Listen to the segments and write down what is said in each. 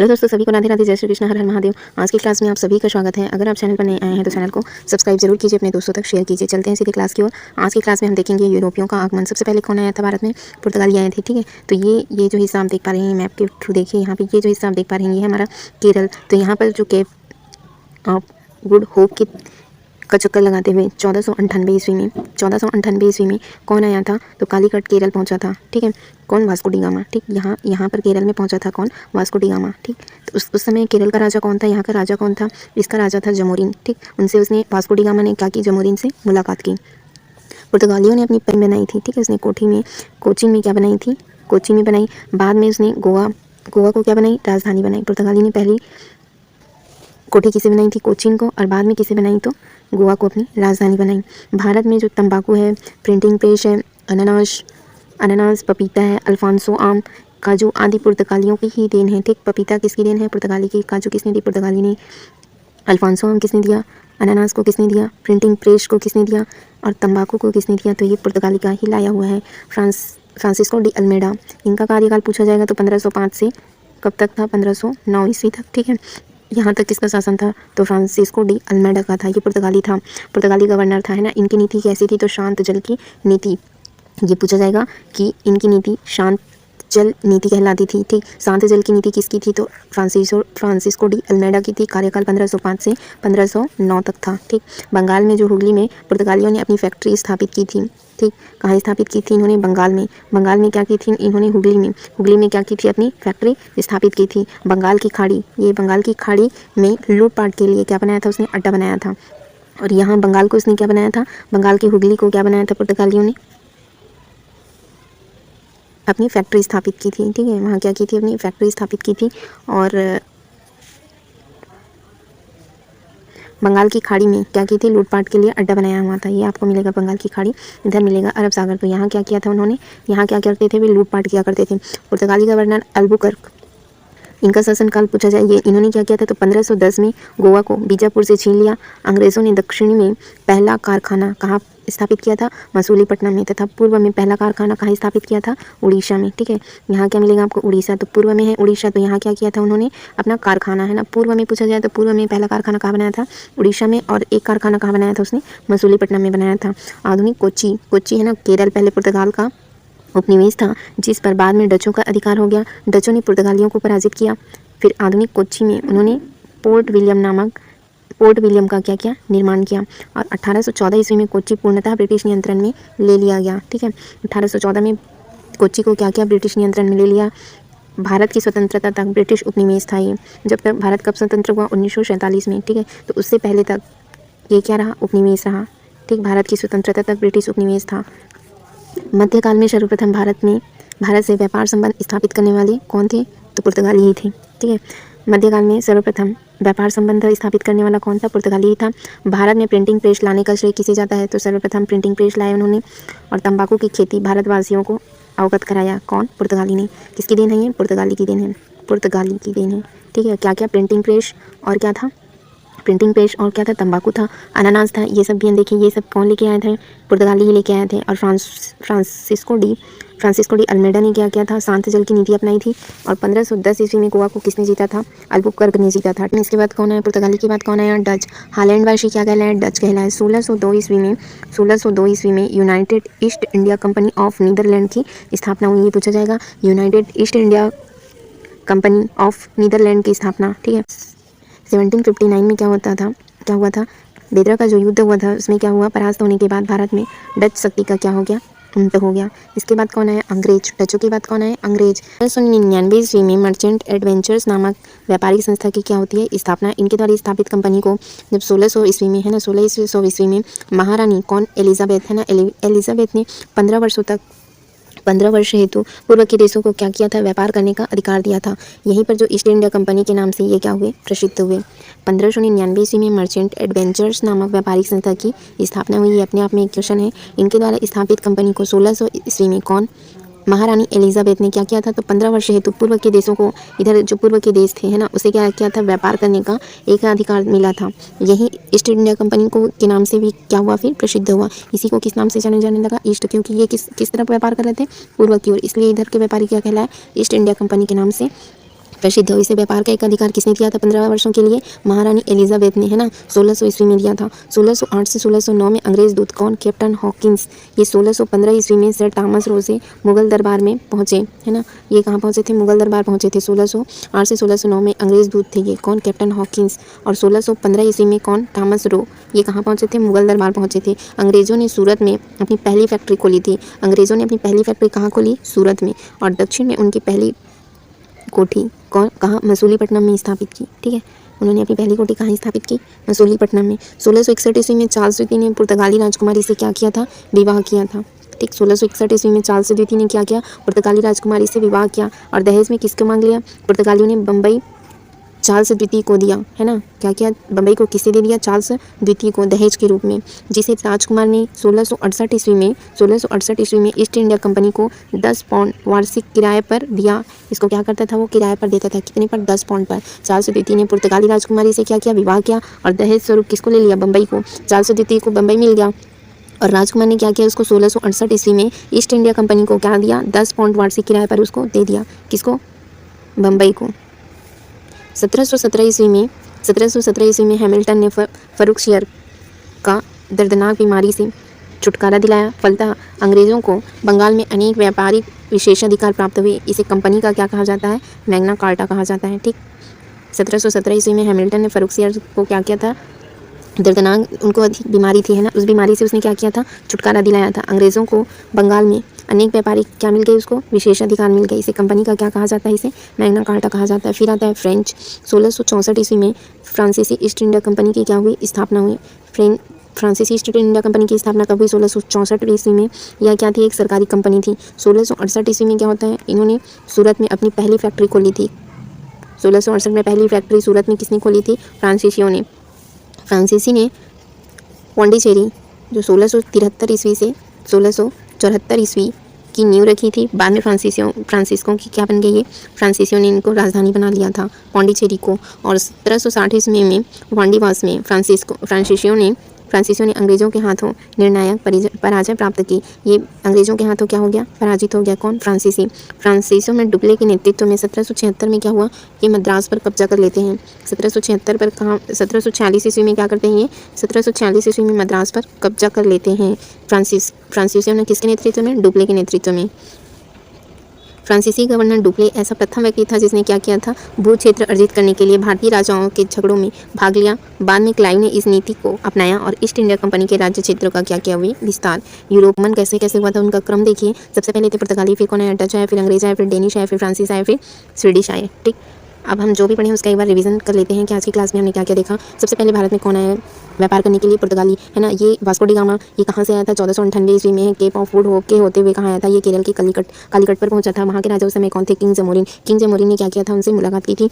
Hello दोस्तों, सभी को राधे राधे, जय श्री कृष्ण, हर हर महादेव। आज की क्लास में आप सभी का स्वागत है। अगर आप चैनल पर नए आए हैं तो चैनल को सब्सक्राइब जरूर कीजिए, अपने दोस्तों तक शेयर कीजिए। चलते हैं सीधे क्लास की ओर। आज की क्लास में हम देखेंगे यूरोपियों का आगमन। सबसे पहले कौन आया था भारत में? पुर्तगाली आए थे। ठीक है, तो ये जो हिस्सा आप देख पा रहे हैं मैप के थ्रू, देखिए यहाँ पे ये जो हिस्सा आप देख पा रहे हैं ये है हमारा केरल। तो यहाँ पर जो केप ऑफ गुड होप का चक्कर लगाते हुए 1498 ईस्वी में कौन आया था? तो कालीकट केरल पहुंचा था। ठीक है, कौन? Vasco D gamma. ठीक, यहाँ पर केरल में पहुंचा था कौन? Vasco D gamma. ठीक, तो उस समय केरल का राजा कौन था? यहाँ का राजा कौन था? इसका राजा था जमोरिन। ठीक, उनसे उसने वास्को डी गामा ने क्या की? जमोरिन से मुलाकात की। पुर्तगालियों ने अपनी पेन बनाई थी। ठीक है, उसने कोचीन में क्या बनाई थी? कोचीन में बनाई। बाद में उसने गोवा को क्या बनाई? राजधानी बनाई। पुर्तगाली ने पहली कोठी किसे बनाई थी? कोचीन को, और बाद में किसे बनाई? तो गोवा को अपनी राजधानी बनाई। भारत में जो तंबाकू है, प्रिंटिंग प्रेस है, अनानास, पपीता है, अल्फांसो आम, काजू आदि पुर्तगालियों की ही देन है। ठीक, पपीता किसकी देन है? पुर्तगाली की। काजू किसने दी? पुर्तगाली ने। अल्फांसो आम किसने दिया? अनानास को किसने दिया? प्रिंटिंग प्रेस को किसने दिया? और तंबाकू को किसने दिया? तो ये पुर्तगाली का ही लाया हुआ है। फ्रांसिस्को डी अल्मेडा, इनका कार्यकाल पूछा जाएगा तो 1505 से कब तक था? 1509 ईस्वी तक। ठीक है, यहाँ तक किसका शासन था? तो फ्रांसिस्को डी अल्मेडा का था। ये पुर्तगाली था, पुर्तगाली गवर्नर था, है ना। इनकी नीति कैसी थी? तो शांत जल की नीति। ये पूछा जाएगा कि इनकी नीति शांत जल नीति कहलाती थी। ठीक, शांत जल की नीति किसकी थी? तो फ्रांसिस्को डी अल्मेडा की थी। कार्यकाल 1505 से 1509 तक था। ठीक, बंगाल में जो हुगली में पुर्तगालियों ने अपनी फैक्ट्री स्थापित की थी। ठीक, कहाँ स्थापित की थी इन्होंने? बंगाल में क्या की थी इन्होंने? हुगली में क्या की थी? अपनी फैक्ट्री स्थापित की थी। बंगाल की खाड़ी में लूटपाट के लिए क्या बनाया था? उसने अड्डा बनाया था। और यहाँ बंगाल को उसने क्या बनाया था? बंगाल की हुगली को क्या बनाया था पुर्तगालियों ने? अपनी फैक्ट्री स्थापित की थी। ठीक है, वहाँ क्या की थी? अपनी फैक्ट्री स्थापित की थी। और बंगाल की खाड़ी में क्या की थी? लूटपाट के लिए अड्डा बनाया हुआ था। ये आपको मिलेगा बंगाल की खाड़ी, इधर मिलेगा अरब सागर। तो यहाँ क्या किया था उन्होंने? यहाँ क्या करते थे? वे लूटपाट किया करते थे। पुर्तगाली गवर्नर अल्बुकर्क, इनका शासनकाल पूछा जाए, ये इन्होंने क्या किया था? तो 1510 में गोवा को बीजापुर से छीन लिया। अंग्रेज़ों ने दक्षिण में पहला कारखाना कहाँ स्थापित किया था? मसूलीपट्टनम में। तथा पूर्व में पहला कारखाना कहाँ स्थापित किया था? उड़ीसा में। ठीक है, यहाँ क्या मिलेगा आपको? उड़ीसा। तो पूर्व में है उड़ीसा, तो यहाँ क्या किया था उन्होंने? अपना कारखाना, है ना। पूर्व में पूछा जाए तो पूर्व में पहला कारखाना कहाँ बनाया था? उड़ीसा में। और एक कारखाना कहाँ बनाया था उसने? मसूलीपट्टनम में बनाया था। आधुनिक कोच्चि है ना, केरल पहले पुर्तगाल का उपनिवेश था, जिस पर बाद में डचों का अधिकार हो गया। डचों ने पुर्तगालियों को पराजित किया। फिर आधुनिक कोच्चि में उन्होंने पोर्ट विलियम का क्या किया? निर्माण किया। और 1814 ईस्वी में कोच्चि पूर्णतः ब्रिटिश नियंत्रण में ले लिया गया। ठीक है, 1814 में कोच्चि को क्या किया? ब्रिटिश नियंत्रण में ले लिया। भारत की स्वतंत्रता तक ब्रिटिश उपनिवेश था ये। जब तक भारत कब स्वतंत्र हुआ? 1947 में। ठीक है, तो उससे पहले तक ये क्या रहा? उपनिवेश रहा। ठीक, भारत की स्वतंत्रता तक ब्रिटिश उपनिवेश था। मध्यकाल में सर्वप्रथम भारत से व्यापार संबंध स्थापित करने वाले कौन थे? तो पुर्तगाली ही थे। ठीक है, मध्यकाल में सर्वप्रथम व्यापार संबंध स्थापित करने वाला कौन था? पुर्तगाली ही था। भारत में प्रिंटिंग प्रेस लाने का श्रेय किसे जाता है? तो सर्वप्रथम प्रिंटिंग प्रेस लाए उन्होंने। और तंबाकू की खेती भारतवासियों को अवगत कराया कौन? पुर्तगाली ने। किसकी देन है ये? पुर्तगाली की देन है। पुर्तगाली की देन है। ठीक है, क्या क्या? प्रिंटिंग प्रेस और क्या था? प्रिंटिंग प्रेस और क्या था? तंबाकू था, अनानास था। ये सब भी हम देखिए, ये सब कौन लेके आए थे? पुर्तगाली ही लेके आए थे। और फ्रांसिस्को डी अल्मेडा ने क्या किया था? शांत जल की नीति अपनाई थी। और 1510 ईस्वी में गोवा को किसने जीता था? अल्बुकर्क ने जीता था। इसके बाद कौन आया? पुर्तगाली के बाद कौन आया? डच। हालैंडवासी क्या कहलाए? डच कहलाए। 1602 ईस्वी में United East India Company of Netherland की स्थापना हुई। ये पूछा जाएगा, United East India Company of Netherland की स्थापना। ठीक है, 1759 में क्या हुआ था? बेदरा का जो युद्ध हुआ था उसमें क्या हुआ? परास्त होने के बाद भारत में डच शक्ति का क्या हो गया? अंत हो गया। इसके बाद कौन आया? अंग्रेज। डचों के बाद कौन आए? अंग्रेज। 1699 ईस्वी में मर्चेंट एडवेंचर्स नामक व्यापारिक संस्था की क्या होती है? स्थापना। इनके द्वारा स्थापित कंपनी को जब 1600 ईस्वी में, है ना, 1600 ईस्वी में महारानी कौन? एलिजाबेथ, है ना, एलिजाबेथ ने 15 वर्ष हेतु पूर्व के देशों को क्या किया था? व्यापार करने का अधिकार दिया था। यहीं पर जो ईस्ट इंडिया कंपनी के नाम से ये क्या हुए? प्रसिद्ध हुए। 1599 ईस्वी में मर्चेंट एडवेंचर्स नामक व्यापारिक संस्था की स्थापना हुई। ये अपने आप में एक क्वेश्चन है। इनके द्वारा स्थापित कंपनी को 1600 ईस्वी में कौन? महारानी एलिजाबेथ ने क्या किया था? तो 15 वर्ष हेतु पूर्व के देशों को, इधर जो पूर्व के देश थे, है ना, उसे क्या किया था? व्यापार करने का एक अधिकार मिला था। यही ईस्ट इंडिया कंपनी को के नाम से भी क्या हुआ? फिर प्रसिद्ध हुआ। इसी को किस नाम से जाने लगा? ईस्ट, क्योंकि ये किस तरफ व्यापार कर रहे थे? पूर्व की ओर, इसलिए इधर के व्यापारी क्या कहलाए? ईस्ट इंडिया कंपनी के नाम से प्रसिद्ध हो। इसे व्यापार का एक अधिकार किसने दिया था 15 वर्षों के लिए? महारानी एलिजाबेथ ने, है ना, 1600 ईस्वी में दिया था। 1608 से 1609 में अंग्रेज दूत कौन? Captain Hawkins. ये 1615 ईस्वी में सर थॉमस रो से मुगल दरबार में पहुंचे, है ना, ये कहाँ पहुंचे थे? मुगल दरबार पहुंचे थे। 1608 से 1609 में अंग्रेज दूत थे ये कौन? Captain Hawkins. और 1615 ईस्वी में कौन? Thomas Roe. ये कहाँ पहुंचे थे? मुगल दरबार पहुंचे थे। अंग्रेजों ने सूरत में अपनी पहली फैक्ट्री खोली थी। अंग्रेजों ने अपनी पहली फैक्ट्री कहाँ खोली? सूरत में। और दक्षिण में उनकी पहली कोठी कहाँ? मसूलीपट्टनम में स्थापित की। ठीक है, उन्होंने अपनी पहली कोठी कहाँ स्थापित की? मसूलीपट्टनम में। 1661 ईस्वी में चार्ल्स द्वितीय ने पुर्तगाली राजकुमारी से क्या किया था? विवाह किया था। ठीक, 1661 ईस्वी में चार्ल्स द्वितीय ने क्या किया? पुर्तगाली राजकुमारी से विवाह किया। और दहेज में किसको मांग लिया? पुर्तगालियों ने बम्बई चार्ल्स द्वितीय को दिया, है ना। क्या किया? बम्बई को किसे दे दिया? चार्ल्स द्वितीय को दहेज के रूप में, जिसे राजकुमार ने 1668 ईस्वी में ईस्ट इंडिया कंपनी को 10 पाउंड वार्षिक किराए पर दिया। इसको क्या करता था? वो किराए पर देता था। कितने पर? 10 पाउंड पर। चार्ल्स द्वितीय ने पुर्तगाली राजकुमारी से क्या किया? विवाह किया और दहेज स्वरूप किसको ले लिया? बम्बई को। चार्ल्स द्वितीय को बम्बई मिल गया और राजकुमार ने क्या किया? उसको 1668 ईस्वी में ईस्ट इंडिया कंपनी को क्या दिया? 10 पाउंड वार्षिक किराए पर उसको दे दिया। किसको? बम्बई को। 1717 ईस्वी में हैमिल्टन ने फर्रुखशियर का दर्दनाक बीमारी से छुटकारा दिलाया। फलतः अंग्रेज़ों को बंगाल में अनेक व्यापारिक विशेषाधिकार प्राप्त हुए। इसे कंपनी का क्या कहा जाता है? मैग्ना कार्टा कहा जाता है। ठीक, 1717 ईस्वी में हैमिल्टन ने फर्रुखशियर को क्या किया था? दर्दनाक, उनको अधिक बीमारी थी, है ना, उस बीमारी से उसने क्या किया था? छुटकारा दिलाया था। अंग्रेज़ों को बंगाल में अनेक व्यापारिक क्या मिल गए? उसको विशेषाधिकार मिल गए। इसे कंपनी का क्या कहा जाता है? इसे मैग्ना कार्टा कहा जाता है। फिर आता है फ्रेंच। 1664 ईस्वी में फ्रांसीसी ईस्ट इंडिया कंपनी की क्या हुई? स्थापना हुई। फ्रांसीसी ईस्ट इंडिया कंपनी की स्थापना कब हुई? 1664 ईस्वी में। यह क्या थी? एक सरकारी कंपनी थी। 1668 ईस्वी में क्या होता है? इन्होंने सूरत में अपनी पहली फैक्ट्री खोली थी। 1668 में पहली फैक्ट्री सूरत में किसने खोली थी? फ्रांसीसियों ने। फ्रांसीसी ने पौंडीचेरी जो 1673 ईस्वी से 1674 ईस्वी की नींव रखी थी। बाद में फ्रांसिस्कों की क्या बन गई है? फ्रांसीसियों ने इनको राजधानी बना लिया था पौंडीचेरी को। और 1760 ईस्वी में वांडीवास में फ्रांसीसियों ने अंग्रेज़ों के हाथों निर्णायक पराजय प्राप्त की। ये अंग्रेज़ों के हाथों क्या हो गया? पराजित हो गया। कौन? फ्रांसीसियों में डुप्ले के नेतृत्व में 1776 में क्या हुआ? ये मद्रास पर कब्जा कर लेते हैं। 1776 पर कहाँ? 1746 ईस्वी में क्या करते हैं? ये 1746 ईस्वी में मद्रास पर कब्जा कर लेते हैं। फ्रांसीसियों ने किसके नेतृत्व में? डुप्ले के नेतृत्व में। फ्रांसीसी गवर्नर डुप्ले ऐसा प्रथम व्यक्ति था जिसने क्या किया था? भू क्षेत्र अर्जित करने के लिए भारतीय राजाओं के झगड़ों में भाग लिया। बाद में क्लाइव ने इस नीति को अपनाया और ईस्ट इंडिया कंपनी के राज्य क्षेत्र का क्या किया? हुए विस्तार। यूरोपमन कैसे कैसे हुआ था? उनका क्रम देखिए। सबसे पहले थे पुर्तगाली, फिर कौन आया? डच आया, फिर अंग्रेज आए, फिर डेनिश आए, फिर फ्रांसीस आए, फिर स्वीडिश आए। ठीक, अब हम जो भी पढ़े उसका एक बार रिवीजन कर लेते हैं कि आज की क्लास में हमने क्या क्या देखा। सबसे पहले भारत में कौन आया व्यापार करने के लिए? पुर्तगाली, है ना। ये वास्को डी गामा, ये कहाँ से आया था? 1498 ईस्वी में केप ऑफ गुड होप के होते हुए कहाँ आया था? ये केरल के कालीकट पर पहुंचा था। वहाँ के राजा उस समय कौन थे? किंग जमोरिन ने क्या किया था? उनसे मुलाकात की थी।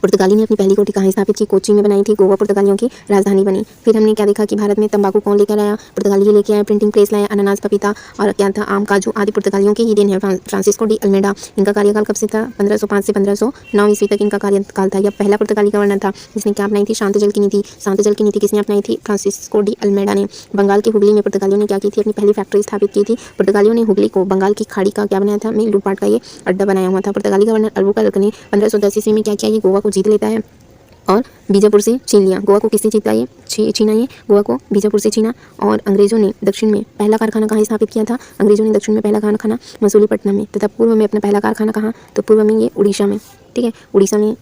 पुर्तगाली ने अपनी पहली कोठी कहाँ स्थापित की? कोच्चि में बनाई थी। गोवा पुर्तगालियों की राजधानी बनी। फिर हमने क्या देखा कि भारत में तंबाकू कौन लेकर आया? पुर्तगाली लेके आया। प्रिंटिंग प्रेस लाया। अनानास, पपीता और क्या था? आम, काजू आदि पुर्तगालियों के ही देन है। फ्रांसिस्को डी अल्मेडा, इनका कार्यकाल कब से था? 1505 से 1509 ईस्वी तक इनका कार्यकाल था। यह पहला पुर्तगाली गवर्नर था जिसने क्या अपनाई थी? शांत जल की नीति। शांत जल की नीति किसने अपनाई थी? फ्रांसिस्को डी अल्मेडा ने। बंगाल के हुगली में पुर्तगालियों ने क्या की थी? अपनी पहली फैक्ट्री स्थापित की थी। पुर्तगालियों ने हुगली को बंगाल की खाड़ी का क्या बनाया था? में लूटपाट का ये अड्डा बनाया हुआ था। पुर्तगाली गवर्नर अल्बुकर्क ने 1510 ईस्वी में क्या किया? ये गोवा को जीत लेता है और बीजापुर से छीन लिया। गोवा को किसने जीता? ये छीना। ये गोवा को बीजापुर से छीना। और अंग्रेजों ने दक्षिण में पहला कारखाना कहाँ स्थापित किया था? अंग्रेजों ने दक्षिण में पहला कारखाना मसूलीपट्टनम में, तथा पूर्व में अपना पहला कारखाना कहाँ? तो पूर्व में ये उड़ीसा में। ठीक है, उड़ीसा में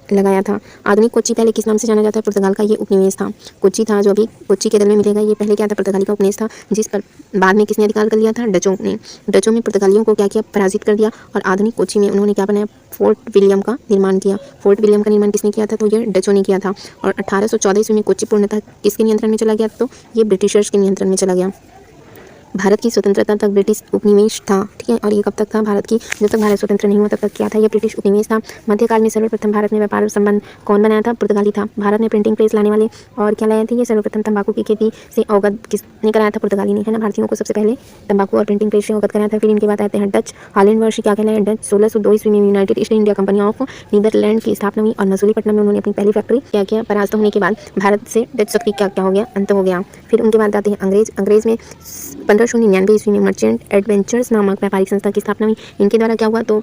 लगाया था। आधुनिक कोच्चि पहले किस नाम से जाना जाता है? पुर्तगाल का ये उपनिवेश था। कोच्चि था जो अभी कोच्चि के दल में मिलेगा, ये पहले क्या था? पुर्तगाली का उपनिवेश था, जिस पर बाद में किसने अधिकार कर लिया था? डचों ने। डचों में पुर्तगालियों को क्या किया? पराजित कर दिया। और आधुनिक कोच्चि में उन्होंने क्या बनाया? फोर्ट विलियम का निर्माण किया। फोर्ट विलियम का निर्माण किसने किया था? तो ये डचों ने किया था। और 1814 ईस्वी में कोच्चि पूर्णतः किसके नियंत्रण में चला गया? तो ये ब्रिटिशर्स के नियंत्रण में चला गया। भारत की स्वतंत्रता तक ब्रिटिश उपनिवेश था। ठीक है, और ये कब तक था? भारत की जब तक भारत स्वतंत्र नहीं हुआ तब तक क्या था? ये ब्रिटिश उपनिवेश था। मध्यकाल में सर्वप्रथम भारत में व्यापार संबंध कौन बनाया था? पुर्तगाली था। भारत में प्रिंटिंग प्रेस लाने वाले और क्या लाए थे? ये सर्वप्रथम तंबाकू की खेती से अवगत किसने कराया था? पुर्तगाली ने, है ना। भारतीयों को सबसे पहले तंबाकू और प्रिंटिंग प्रेस से अवगत कराया था। फिर इनके बाद आते हैं डच। हॉलैंड वर्ष क्या कहलाया? डच। 1602 ईस्वी में United East India Company of Netherland की स्थापना हुई और मसूलीपट्टनम में उन्होंने अपनी पहली फैक्ट्री क्या किया? परास्त होने के बाद भारत से डच शक्ति क्या हो गया? अंत हो गया। फिर उनके बाद आते हैं अंग्रेज में 1599 ईस्वी में मर्चेंट एडवेंचर्स नामक व्यापारिक संस्था की स्थापना हुई। इनके द्वारा क्या हुआ? तो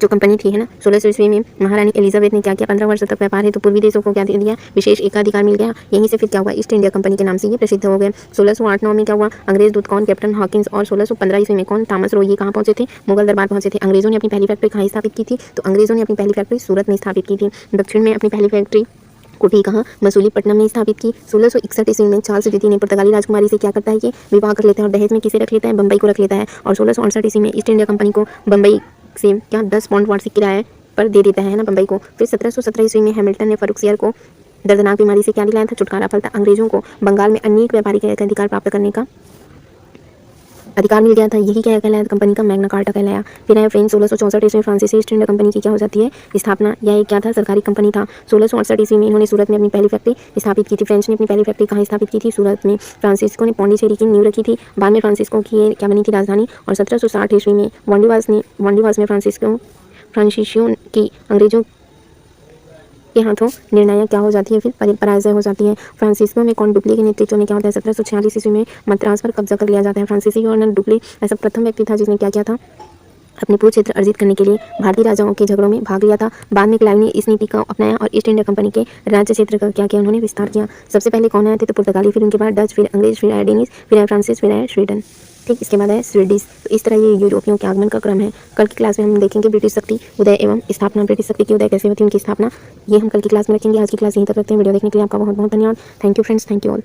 जो कंपनी थी है ना 1600 ईस्वी में महारानी एलिजाबेथ ने क्या किया, 15 वर्षों तक व्यापार है तो पूर्वी देशों को क्या दे दिया, विशेष एकाधिकार मिल गया। यहीं से फिर क्या हुआ, ईस्ट इंडिया कंपनी के नाम से ये प्रसिद्ध हो गए। 1608-9 में क्या हुआ, अंग्रेज दूत कौन, कैप्टन हॉकिंस, और 1615 ईस्वी में कौन, थॉमस रो, ये कहाँ पहुंचे थे, मुगल दरबार पहुंचे थे। अंग्रेजों ने अपनी पहली फैक्ट्री कहाँ स्थापित की थी, तो अंग्रेजों ने अपनी पहली फैक्ट्री सूरत में स्थापित की थी। दक्षिण में अपनी पहली फैक्ट्री कुटी कहाँ, मसूलीपट्टनम में स्थापित की। 1661 ईस्वी में चार्ल्स द्वितीय ने पुर्तगाली राजकुमारी से क्या करता है कि विवाह कर लेता है, और दहेज में किसे रख लेता है, बम्बई को रख लेता है। और 1668 ईस्वी में ईस्ट इंडिया कंपनी को बम्बई से क्या 10 पाउंड वार्षिक किराए पर दे देता है ना बम्बई को। फिर 1717 ईस्वी में हैमिल्टन ने फर्रुखसियर को दर्दनाक बीमारी से क्या दिलाया था, छुटकारा। फलता अंग्रेजों को बंगाल में अनेक व्यापारिक अधिकार प्राप्त करने का अधिकार मिल गया था। यही क्या कहलाया, कंपनी का मैग्ना कार्टा कहलाया। फिर है फ्रेंच 1664 ईस्वी में फ्रांसीसी ईस्ट इंडिया कंपनी की क्या हो जाती है, स्थापना। यह क्या था, सरकारी कंपनी था। 1668 ईस्वी में इन्होंने सूरत में अपनी पहली फैक्ट्री स्थापित की थी। फ्रेंच ने अपनी पहली फैक्ट्री कहाँ स्थापित की थी, सूरत में। फ्रांसिस्को ने पौंडीचेरी की नींव रखी थी। बाद में फ्रांसिस्को की क्या बनी थी, राजधानी। और 1760 ईस्वी में वांडीवास में फ्रांसीसियों की अंग्रेजों के हाथों निर्णायक क्या हो जाती है, फिर पराजय हो जाती है। फ्रांसिस्को में कौन, डुप्ले के नेतृत्व में क्या होता है, 1746 ईस्वी में मद्रास पर कब्जा कर लिया जाता है। फ्रांसीसी गवर्नर डुप्ले ऐसा प्रथम व्यक्ति था जिसने क्या किया था, अपने पूर्ण क्षेत्र अर्जित करने के लिए भारतीय राजाओं के झगड़ों में भाग लिया था। बाद में क्लाइव ने इस नीति का अपनाया और ईस्ट इंडिया कंपनी के राज्य क्षेत्र का क्या किया, उन्होंने विस्तार किया। सबसे पहले कौन आए थे, तो पुर्तगाली, फिर उनके बाद डच, फिर अंग्रेज, फिर आए डेनिश, फिर आए फ्रांसिस, फिर आए स्वीडन। ठीक, इसके बाद है स्वीडिश। तो इस तरह ये यूरोपियों के आगमन का क्रम है। कल की क्लास में हम देखेंगे ब्रिटिश शक्ति उदय एवं स्थापना, ब्रिटिश शक्ति की उदय कैसे होती है, उनकी स्थापना, ये हम कल की क्लास में रखेंगे। आज की क्लास यहीं तक रखते हैं। वीडियो देखने के लिए आपका बहुत बहुत धन्यवाद। Thank you friends, thank you all.